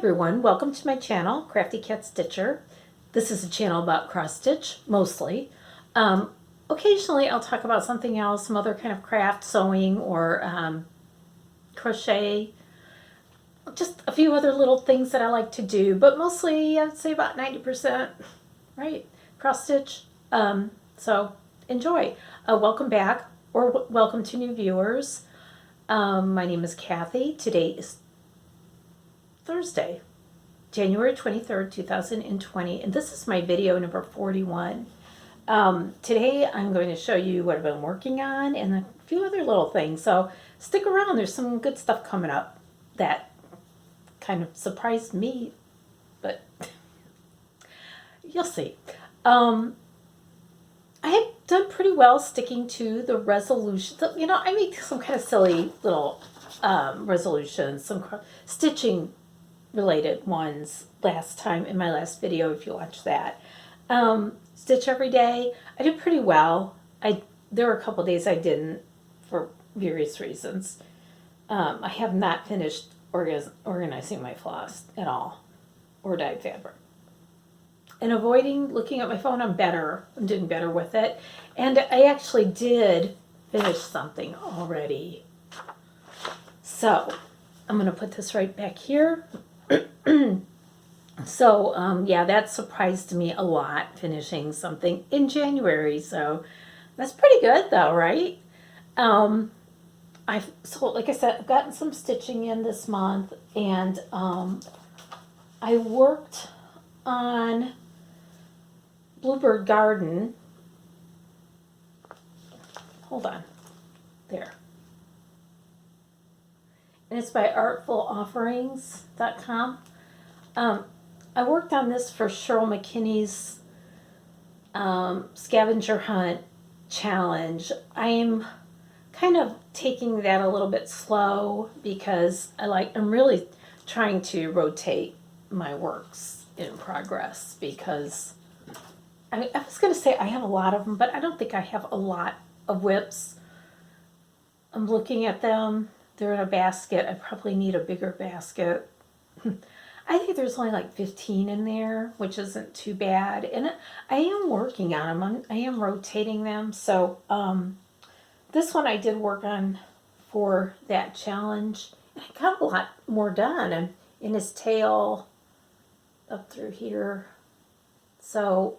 everyone, welcome to my channel, Crafty Cat Stitcher. This is a channel about cross stitch, mostly. Occasionally I'll talk about something else, some other kind of craft, sewing, or crochet. Just a few other little things that I like to do, but mostly I'd say about 90%, right? Cross stitch. So enjoy. Welcome back, or welcome to new viewers. My name is Kathy. Today is Thursday, January 23rd, 2020, and this is my video number 41. Today I'm going to show you what I've been working on and a few other little things, so stick around. There's some good stuff coming up that kind of surprised me, but you'll see. I have done pretty well sticking to the resolution. You know, I make some kind of silly little resolutions, some stitching related ones last time in my last video, if you watch that. Stitch every day. I did pretty well. There were a couple days I didn't for various reasons. I have not finished organizing my floss at all, or dyed fabric. And avoiding looking at my phone, I'm doing better with it. And I actually did finish something already. So I'm going to put this right back here. So, yeah, that surprised me a lot, finishing something in January. So that's pretty good though, right? So like I said, I've gotten some stitching in this month, and I worked on Bluebird Garden. Hold on. There. And it's by artfulofferings.com. I worked on this for Cheryl McKinney's scavenger hunt challenge. I'm kind of taking that a little bit slow because I'm really trying to rotate my works in progress, because I was going to say I have a lot of them, but I don't think I have a lot of whips. I'm looking at them. They're in a basket. I probably need a bigger basket. I think there's only like 15 in there, which isn't too bad. And I am working on them. I am rotating them. So this one I did work on for that challenge. And I got a lot more done. And in his tail up through here. So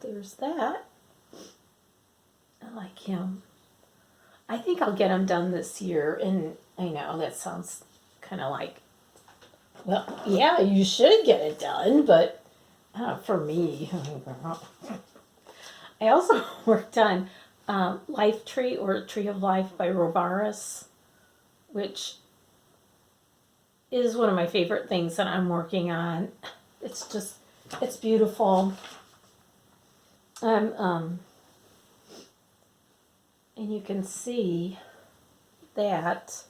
there's that. I like him. I think I'll get him done this year. And I know that sounds kind of like, well, yeah, you should get it done, but for me. I also worked on Life Tree, or Tree of Life by Rovaris, which is one of my favorite things that I'm working on. It's beautiful. And you can see that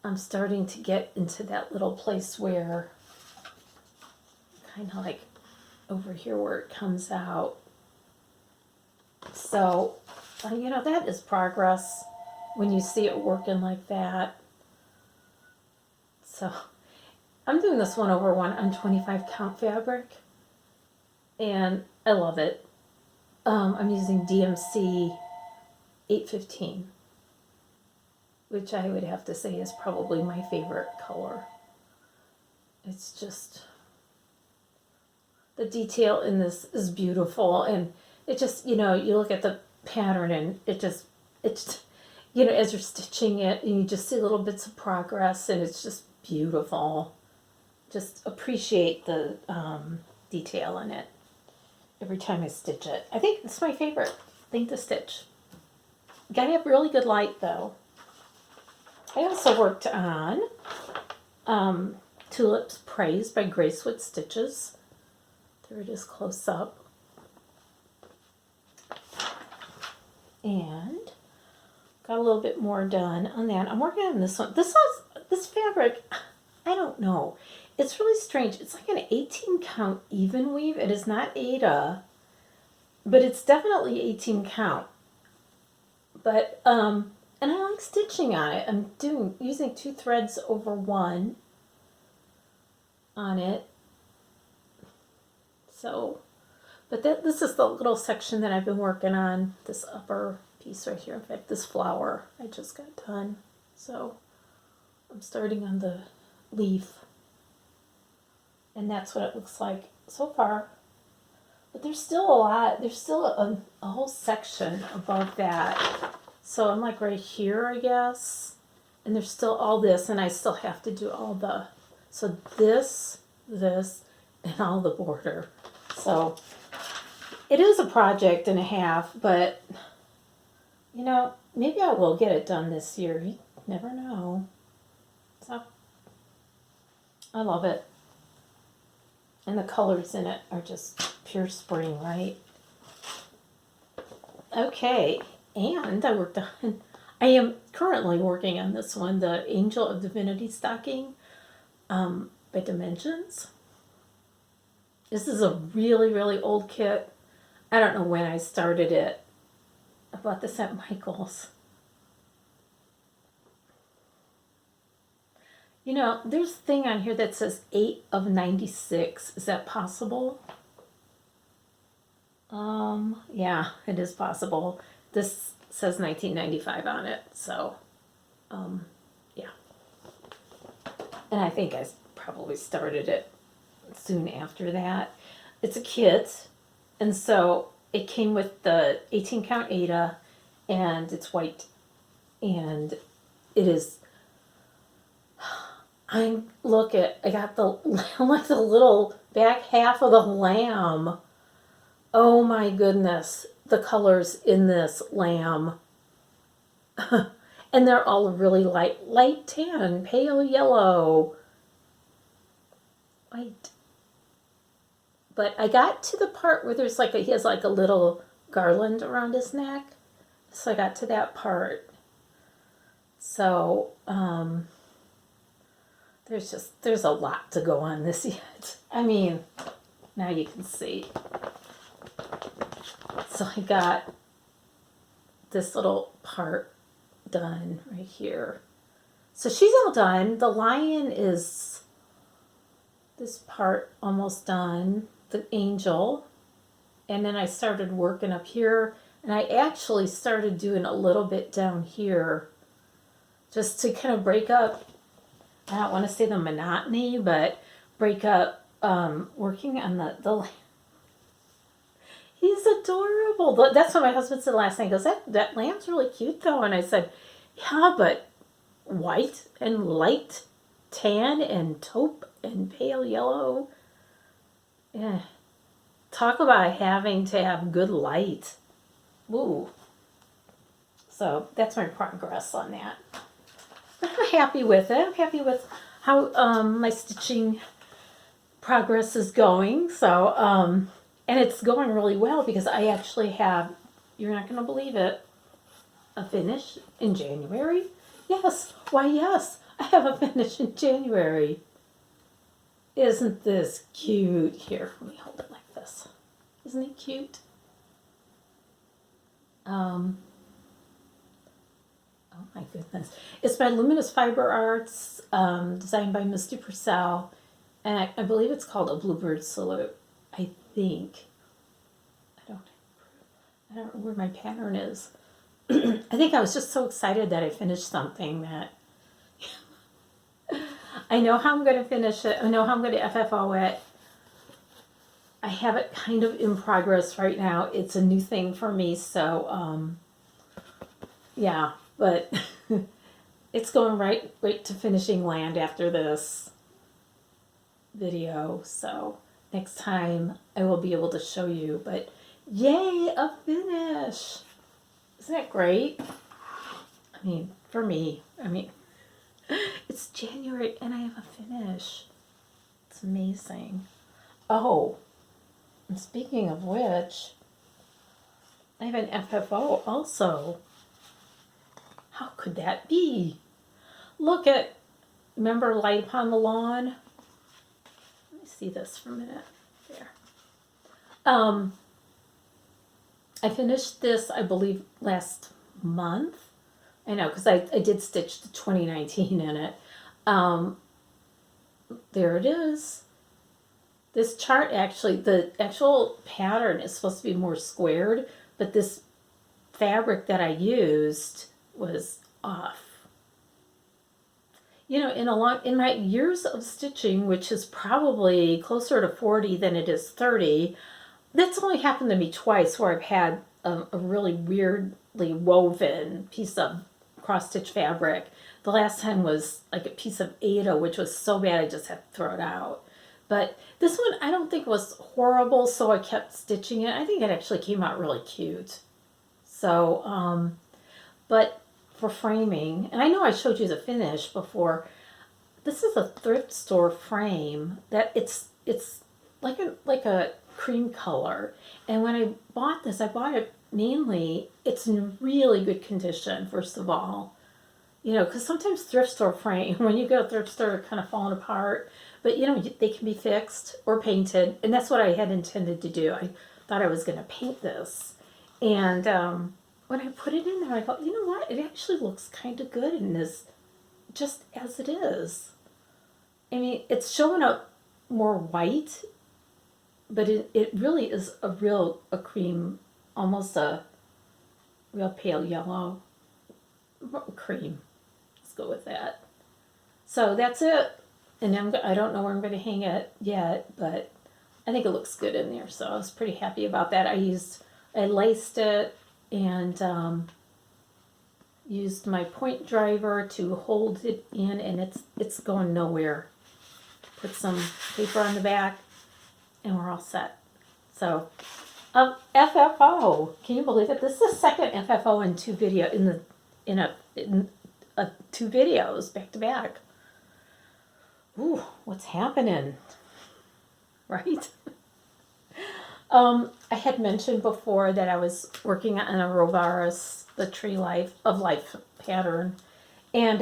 I'm starting to get into that little place where, kind of like over here where it comes out. So, you know, that is progress when you see it working like that. So, I'm doing this 1/1 on 25 count fabric, and I love it. I'm using DMC 815, which I would have to say is probably my favorite color. It's just, the detail in this is beautiful, and it just, you know, you look at the pattern and it's, you know, as you're stitching it, and you just see little bits of progress, and it's just beautiful. Just appreciate the detail in it every time I stitch it. I think it's my favorite thing to stitch. Gotta have really good light though. I also worked on Tulips Praise by Gracewood Stitches. There it is close up. And got a little bit more done on that. I'm working on this one. This fabric, I don't know. It's really strange. It's like an 18 count even weave. It is not Aida, but it's definitely 18 count. But And I like stitching on it. I'm using 2 threads over 1 on it. So, but this is the little section that I've been working on, this upper piece right here. In fact, this flower I just got done. So I'm starting on the leaf. And that's what it looks like so far. But there's still a lot. There's still a whole section above that. So I'm like right here, I guess. And there's still all this, and I still have to do all the, so this, and all the border. So it is a project and a half, but you know, maybe I will get it done this year. You never know. So I love it. And the colors in it are just pure spring, right? Okay, and I am currently working on this one, the Angel of Divinity Stocking by Dimensions. This is a really, really old kit. I don't know when I started it. I bought this at Michael's. You know, there's a thing on here that says 8 of 96. Is that possible? Yeah, it is possible. This says 1995 on it, so, yeah. And I think I probably started it soon after that. It's a kit, and so it came with the 18 count Ada, and it's white, and it is, I got like the little back half of the lamb. Oh my goodness, the colors in this lamb. And they're all really light tan, pale yellow, white. But I got to the part where there's he has like a little garland around his neck. So I got to that part. So, there's a lot to go on this yet. I mean, now you can see. So I got this little part done right here. So she's all done. The lion is this part almost done. The angel. And then I started working up here. And I actually started doing a little bit down here just to kind of break up, I don't want to say the monotony, but break up working on the he's adorable. That's what my husband said last night. He goes, that lamb's really cute though. And I said, yeah, but white and light tan and taupe and pale yellow. Yeah. Talk about having to have good light. Ooh. So that's my progress on that. But I'm happy with it. I'm happy with how my stitching progress is going. So, and it's going really well because I actually have, you're not going to believe it, a finish in January. Yes. Why, yes. I have a finish in January. Isn't this cute? Here, let me hold it like this. Isn't it cute? Oh my goodness. It's by Luminous Fiber Arts, designed by Misty Purcell, and I believe it's called A Bluebird Salute, I think. I don't know where my pattern is. I think I was just so excited that I finished something that I know how I'm going to finish it. I know how I'm going to FFO it. I have it kind of in progress right now. It's a new thing for me, so yeah, but it's going right to finishing land after this video. So next time I will be able to show you. But yay, a finish! Isn't that great? I mean, for me, it's January and I have a finish. It's amazing. Oh, and speaking of which, I have an FFO also. How could that be? Look at, remember Light Upon the Lawn? Let me see this for a minute. There. I finished this, I believe, last month. I know, because I did stitch the 2019 in it. There it is. This chart actually, the actual pattern is supposed to be more squared, but this fabric that I used was off. You know, in my years of stitching, which is probably closer to 40 than it is 30, that's only happened to me twice where I've had a really weirdly woven piece of cross-stitch fabric. The last time was like a piece of Aida, which was so bad I just had to throw it out. But this one I don't think was horrible, so I kept stitching it. I think it actually came out really cute. So, but for framing, and I know I showed you the finish before. This is a thrift store frame that it's like a cream color. And when I bought this, I bought it mainly, it's in really good condition, first of all. You know, because sometimes thrift store frame, when you go to thrift store, they're kind of falling apart. But, you know, they can be fixed or painted. And that's what I had intended to do. I thought I was going to paint this. And when I put it in there, I thought, you know what? It actually looks kind of good in this, just as it is. I mean, it's showing up more white, but it really is a cream, almost a real pale yellow cream. Let's go with that. So that's it. And I don't know where I'm going to hang it yet, but I think it looks good in there. So I was pretty happy about that. I laced it and used my point driver to hold it in, and it's going nowhere. Put some paper on the back, and we're all set. So, FFO. Can you believe it? This is the second FFO in two videos back to back. Ooh, what's happening? Right? I had mentioned before that I was working on a Rovaris, the Tree of Life pattern. And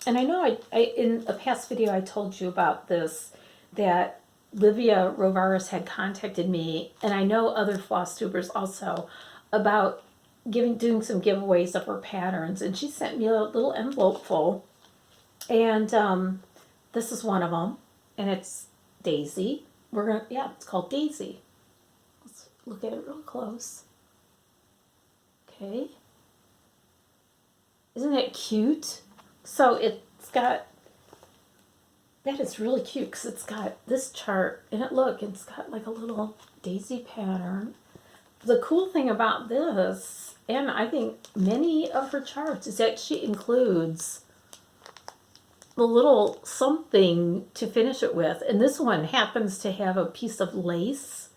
I know I in a past video I told you about this, that Livia Rovaris had contacted me, and I know other Flosstubers also, about doing some giveaways of her patterns. And she sent me a little envelope full. And this is one of them. And it's Daisy. It's called Daisy. Let's look at it real close. Okay. Isn't it cute? So it's got, that is really cute because it's got this chart, and it's got like a little daisy pattern. The cool thing about this, and I think many of her charts, is that she includes a little something to finish it with. And this one happens to have a piece of lace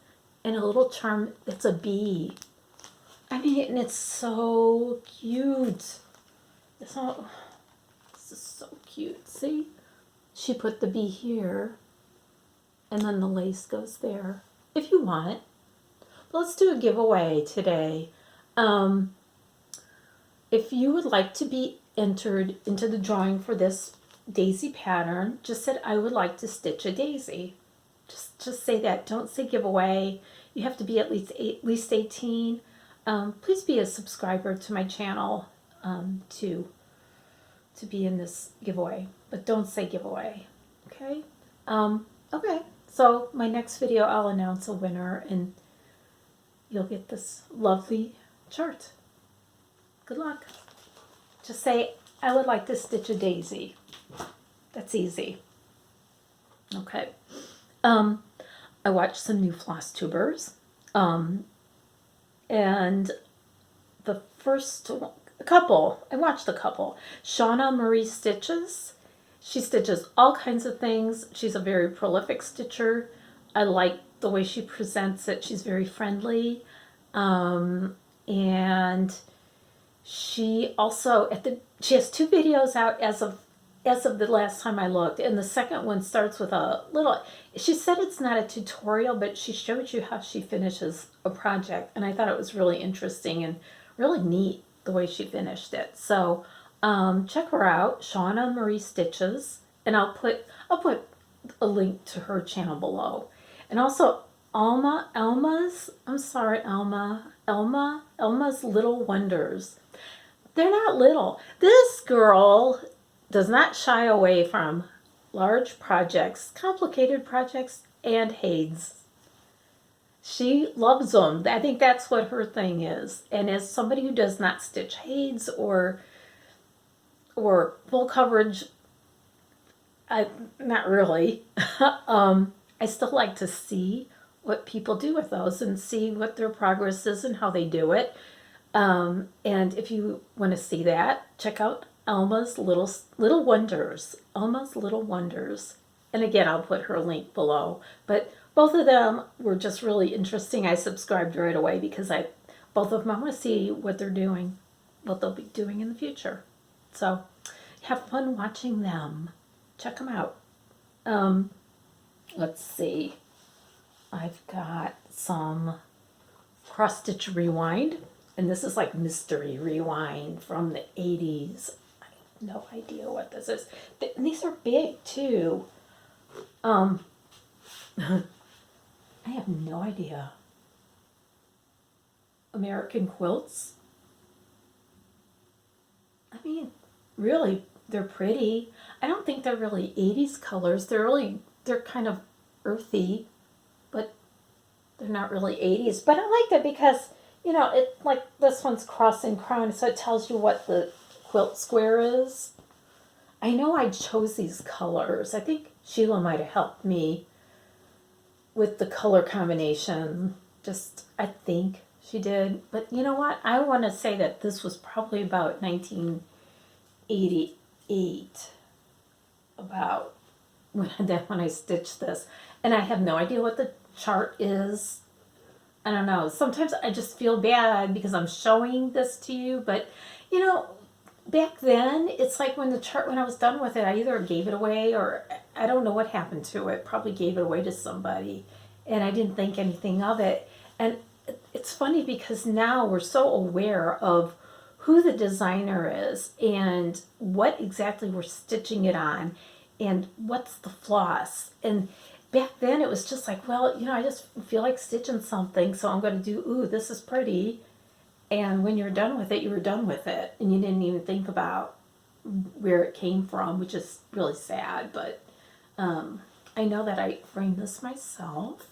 and a little charm that's a bee. I mean, and it's so cute. This is so cute. See? She put the bee here, and then the lace goes there, if you want. But let's do a giveaway today. If you would like to be entered into the drawing for this daisy pattern, just said, I would like to stitch a daisy. Just say that. Don't say giveaway. You have to be at least 18. Please be a subscriber to my channel to be in this giveaway. But don't say giveaway. Okay? Okay. So my next video, I'll announce a winner, and you'll get this lovely chart. Good luck. Just say, I would like to stitch a daisy. That's easy. Okay. I watched some new Flosstubers. And the first couple, I watched a couple. Shauna Marie Stitches. She stitches all kinds of things. She's a very prolific stitcher. I like the way she presents it. She's very friendly. And she also, she has 2 videos out as of the last time I looked, and the second one starts with a little, she said it's not a tutorial, but she showed you how she finishes a project, and I thought it was really interesting and really neat the way she finished it. So check her out, Shauna Marie Stitches, and I'll put a link to her channel below. And also Elma's Little Wonders. They're not little. This girl does not shy away from large projects, complicated projects, and HAIDs. She loves them. I think that's what her thing is. And as somebody who does not stitch HAIDs or full coverage, not really. I still like to see what people do with those and see what their progress is and how they do it. And if you want to see that, check out Elma's Little Wonders. Elma's Little Wonders. And again, I'll put her link below. But both of them were just really interesting. I subscribed right away because both of them, I want to see what they're doing, what they'll be doing in the future. So have fun watching them. Check them out. Let's see. I've got some Cross Stitch Rewind. And this is like Mystery Rewind from the 80s. I have no idea what this is. And these are big too. I have no idea. American Quilts. I mean, really, they're pretty. I don't think they're really 80s colors. They're kind of earthy, but they're not really 80s. But I like that because, you know, it like this one's cross and crown, so it tells you what the quilt square is. I know I chose these colors. I think Sheila might have helped me with the color combination. I think she did. But you know what? I want to say that this was probably about 1988, about when I stitched this. And I have no idea what the chart is. I don't know. Sometimes I just feel bad because I'm showing this to you. But, you know, back then, it's like when I was done with it, I either gave it away or I don't know what happened to it. Probably gave it away to somebody. And I didn't think anything of it. And it's funny because now we're so aware of who the designer is and what exactly we're stitching it on and what's the floss. And back then it was just like, well, you know, I just feel like stitching something, so I'm going to do, ooh, this is pretty. And when you're done with it, you were done with it. And you didn't even think about where it came from, which is really sad. But I know that I framed this myself.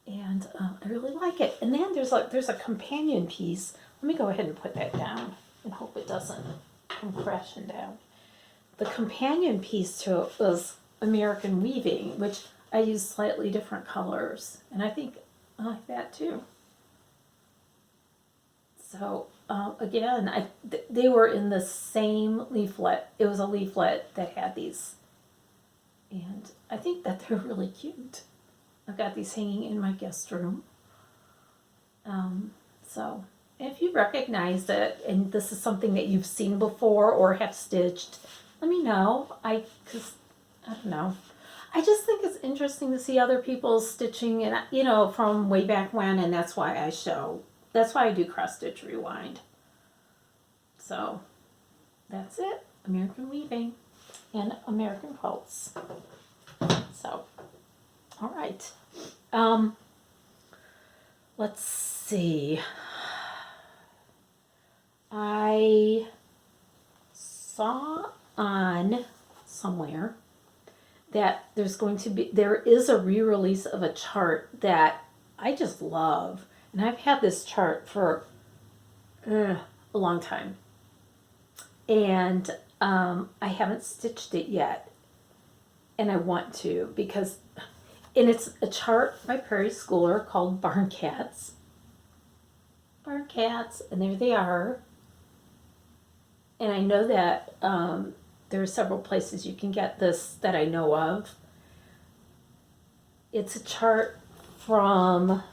And I really like it. And then there's a companion piece. Let me go ahead and put that down and hope it doesn't come crashing down. The companion piece to it was American Weaving, which I use slightly different colors. And I think I like that too. So again, they were in the same leaflet. It was a leaflet that had these. And I think that they're really cute. I've got these hanging in my guest room. So if you recognize it and this is something that you've seen before or have stitched, let me know. Because I don't know. I just think it's interesting to see other people's stitching, and you know, from way back when, and that's why I do Cross Stitch Rewind. So that's it. American Weaving and American Quilts. So, all right. Let's see. I saw on somewhere that there is a re-release of a chart that I just love. And I've had this chart for a long time. And I haven't stitched it yet. And I want to and it's a chart by Prairie Schooler called Barn Cats. Barn Cats, and there they are. And I know that there are several places you can get this that I know of. It's a chart from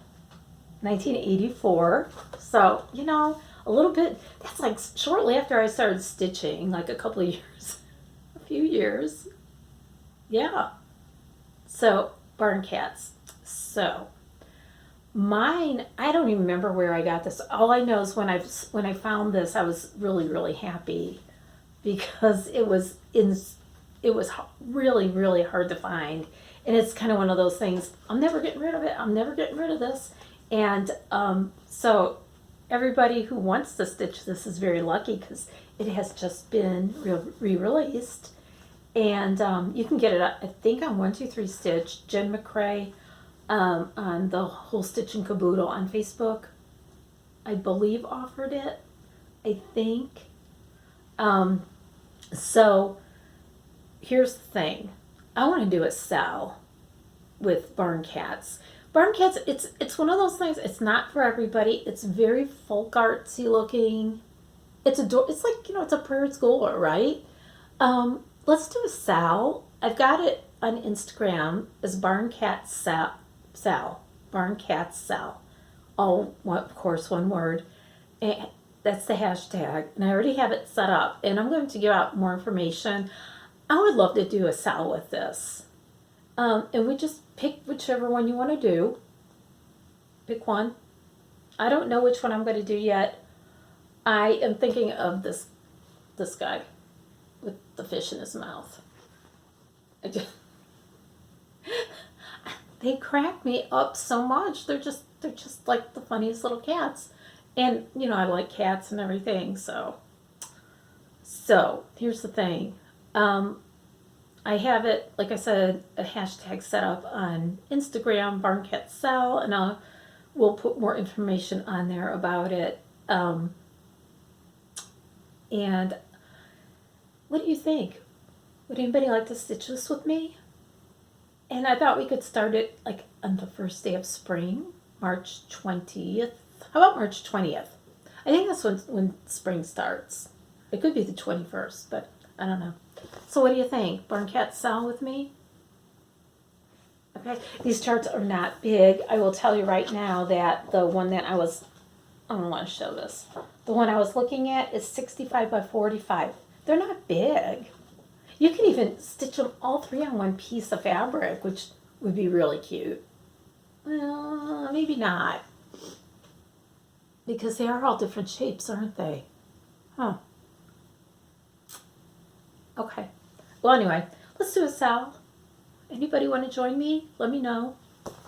1984. So, you know, a little bit, that's like shortly after I started stitching, like a couple of years, a few years. Yeah. So, Barn Cats. So, mine, I don't even remember where I got this. All I know is when I found this, I was really, really happy because it was really, really hard to find. And it's kind of one of those things, I'm never getting rid of it. I'm never getting rid of this. And so everybody who wants to stitch this is very lucky because it has just been re-released. And you can get it, I think, on 123 Stitch. Jen McCrae on the whole Stitch and Caboodle on Facebook, I believe, offered it. I think. So here's the thing. I want to do a SAL with Barn Cats. Barn Cats, it's one of those things. It's not for everybody. It's very folk artsy looking. It's like, it's a prairie schooler, right? Let's do a SAL. I've got it on Instagram as Barn Cats SAL. Barn Cats SAL. All, of course, one word. And that's the hashtag. And I already have it set up. And I'm going to give out more information. I would love to do a SAL with this. And we just pick whichever one you want to do. Pick one. I don't know which one I'm going to do yet. I am thinking of this guy with the fish in his mouth. They crack me up so much. They're just like the funniest little cats. And, I like cats and everything, so here's the thing. I have it, like I said, a hashtag set up on Instagram, Barn Cat SAL, and we'll put more information on there about it. And what do you think? Would anybody like to stitch this with me? And I thought we could start it like on the first day of spring, March 20th. How about March 20th? I think that's when spring starts. It could be the 21st, but I don't know. So what do you think? Barn Cat SAL with me? Okay. These charts are not big. I will tell you right now that the one that I don't want to show this. The one I was looking at is 65 by 45. They're not big. You can even stitch them all three on one piece of fabric, which would be really cute. Well, maybe not. Because they are all different shapes, aren't they? Huh. Okay. Well, anyway, let's do a SAL. Anybody want to join me? Let me know.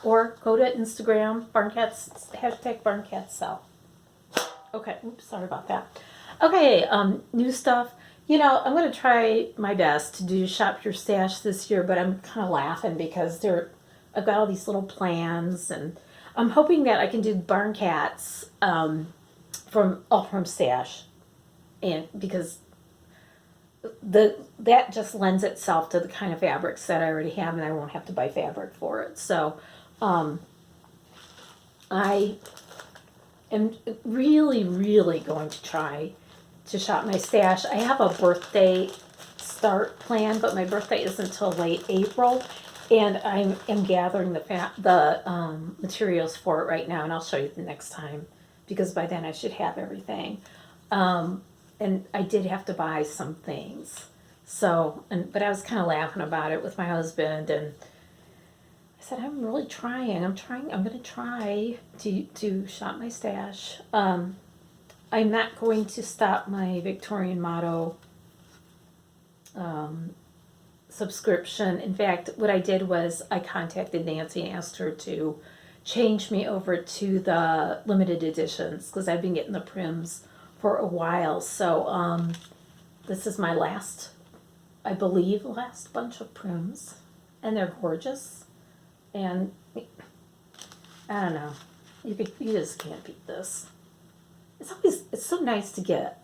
Or go to Instagram, hashtag BarnCatsSAL. Okay. Oops, sorry about that. Okay, new stuff. I'm going to try my best to do Shop Your Stash this year, but I'm kind of laughing because I've got all these little plans, and I'm hoping that I can do Barn Cats from Stash, and because that just lends itself to the kind of fabrics that I already have, and I won't have to buy fabric for it. So I am really, really going to try to shop my stash. I have a birthday start plan, but my birthday isn't until late April, and I am gathering the materials for it right now, and I'll show you the next time, because by then I should have everything. And I did have to buy some things. But I was kind of laughing about it with my husband, and I said, I'm really trying. I'm going to try to shop my stash. I'm not going to stop my Victorian Motto subscription. In fact, what I did was I contacted Nancy and asked her to change me over to the limited editions, because I've been getting the Prims for a while. So this is my last bunch of Prims, and they're gorgeous. And I don't know, you just can't beat this. It's so nice to get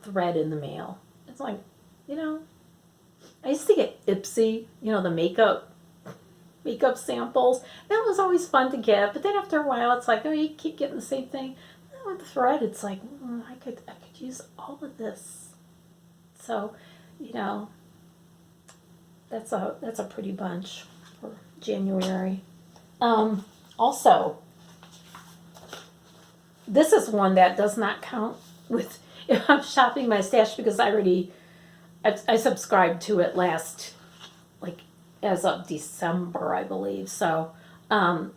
thread in the mail. It's like, I used to get Ipsy, the makeup samples. That was always fun to get, but then after a while, it's like, oh, you keep getting the same thing. With the thread, it's like, I could use all of this. So, that's a pretty bunch for January. Also, this is one that does not count with if I'm shopping my stash, because I subscribed to it as of December, I believe. So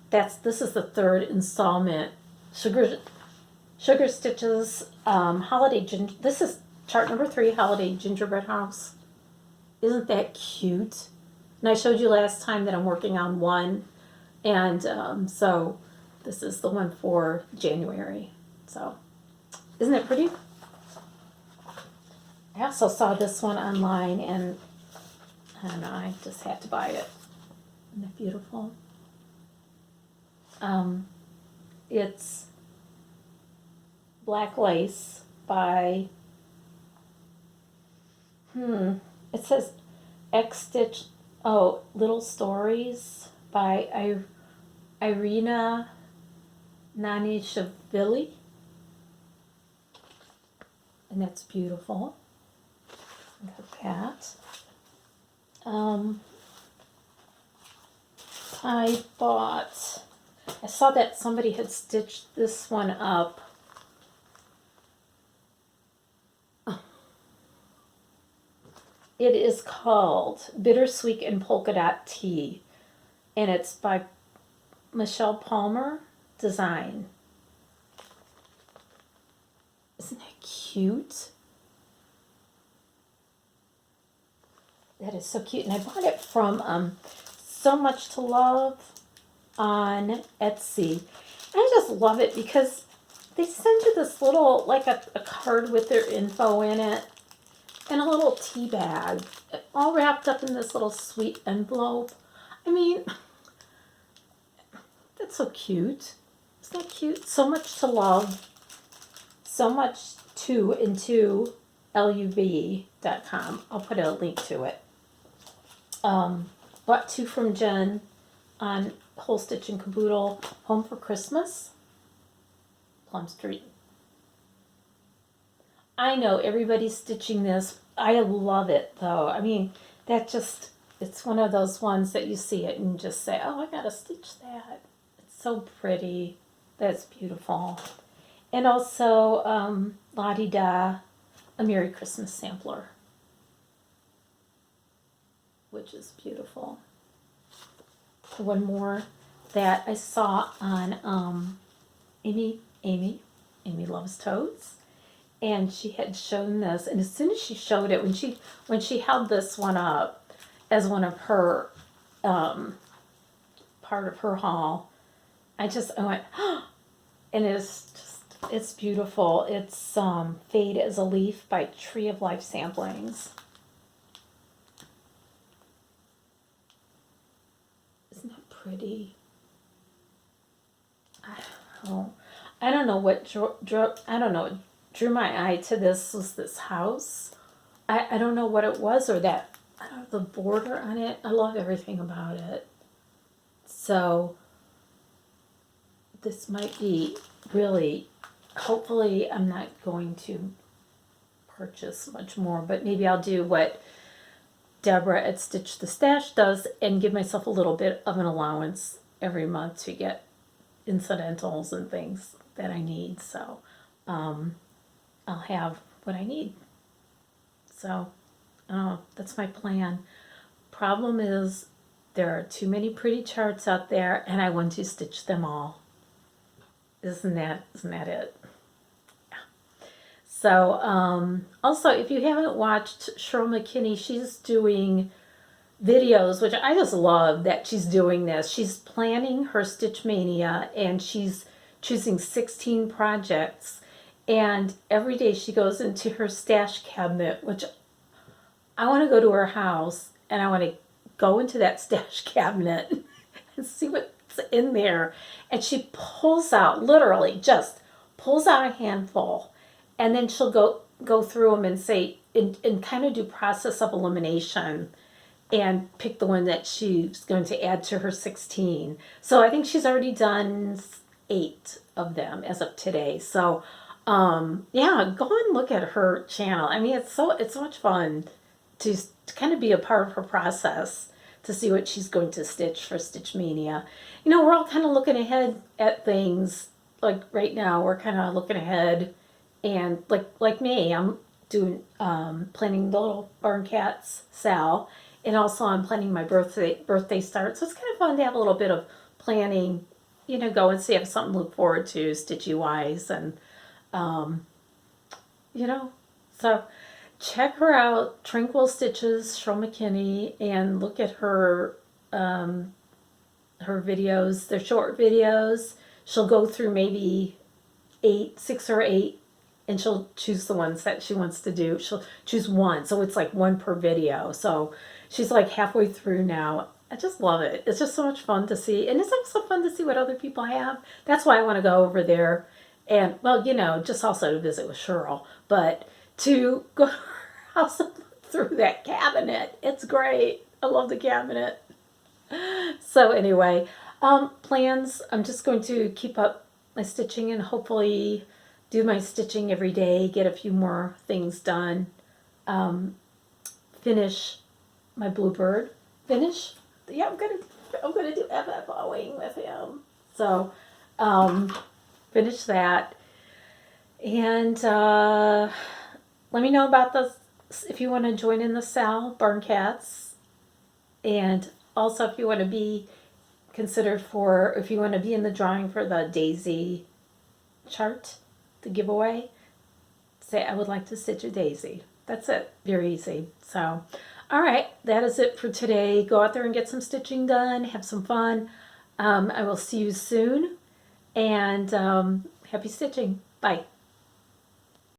this is the third installment. Sugar Stitches Holiday Ginger. This is chart number 3, Holiday Gingerbread House. Isn't that cute? And I showed you last time that I'm working on one, and so this is the one for January. So, isn't it pretty? I also saw this one online, and I don't know, I just had to buy it. Isn't it beautiful? It's Black Lace by, it says X Stitch, Little Stories by Irina Nanishvili. And that's beautiful. Look at that. I saw that somebody had stitched this one up. It is called Bittersweet and Polka Dot Tea, and it's by Michelle Palmer Design. Isn't that cute? That is so cute, and I bought it from So Much to Love on Etsy. I just love it because they send you this little, like a card with their info in it, and a little tea bag, all wrapped up in this little sweet envelope. I mean, that's so cute. Isn't that cute? So Much to Love. So Much to into LUV.com. I'll put a link to it. Bought two from Jen on Whole Stitch and Caboodle. Home for Christmas. Plum Street. I know everybody's stitching this. I love it though. I mean, it's one of those ones that you see it and just say, oh, I gotta stitch that. It's so pretty. That's beautiful. And also, La Di Da, a Merry Christmas sampler, which is beautiful. One more that I saw on Amy Loves Toads, and she had shown this, and as soon as she showed it, when she held this one up as one of her part of her haul, I went, oh, and it's beautiful. It's Fade as a Leaf by Tree of Life Samplings. Isn't that pretty? I don't know what drew my eye to this was this house. I don't know what it was, or that, I don't know, the border on it. I love everything about it. So this might be really, hopefully I'm not going to purchase much more, but maybe I'll do what Deborah at Stitch the Stash does and give myself a little bit of an allowance every month to get incidentals and things that I need. So I'll have what I need. So that's my plan. Problem is there are too many pretty charts out there, and I want to stitch them all. Isn't that it? Yeah. So also, if you haven't watched Cheryl McKinney, she's doing videos, which I just love that she's doing this. She's planning her Stitch Mania, and she's choosing 16 projects, and every day she goes into her stash cabinet, which I want to go to her house, and I want to go into that stash cabinet and see what's in there. And she pulls out, literally just pulls out a handful, and then she'll go through them and say, and kind of do process of elimination and pick the one that she's going to add to her 16. So I think she's already done 8 of them as of today. So yeah, go and look at her channel. I mean, it's so much fun to kind of be a part of her process, to see what she's going to stitch for Stitch Mania. You know, we're all kind of looking ahead at things. Like right now, we're kind of looking ahead, and like me, I'm doing planning the little Barn Cats SAL, and also I'm planning my birthday start. So it's kind of fun to have a little bit of planning, you know, go and see, have something to look forward to stitchy wise, and you know, so check her out, Tranquil Stitches, Cheryl McKinney, and look at her her videos. They're short videos. She'll go through maybe 8, 6 or 8, and she'll choose the ones that she wants to do. She'll choose one, so it's like one per video. So she's like halfway through now. I just love it. It's just so much fun to see, and it's also fun to see what other people have. That's why I want to go over there, and well, you know, just also to visit with Cheryl, but to go to her house and look through that cabinet. It's great. I love the cabinet. So anyway, plans. I'm just going to keep up my stitching and hopefully do my stitching every day, get a few more things done, finish my bluebird. Finish? Yeah, I'm gonna do FFOing with him. So finish that. And let me know about this if you want to join in the SAL Barn Cats. And also if you want to be considered for, if you want to be in the drawing for the daisy chart, the giveaway, say I would like to stitch a daisy. That's it. Very easy. So, all right, that is it for today. Go out there and get some stitching done. Have some fun. I will see you soon. And happy stitching. Bye.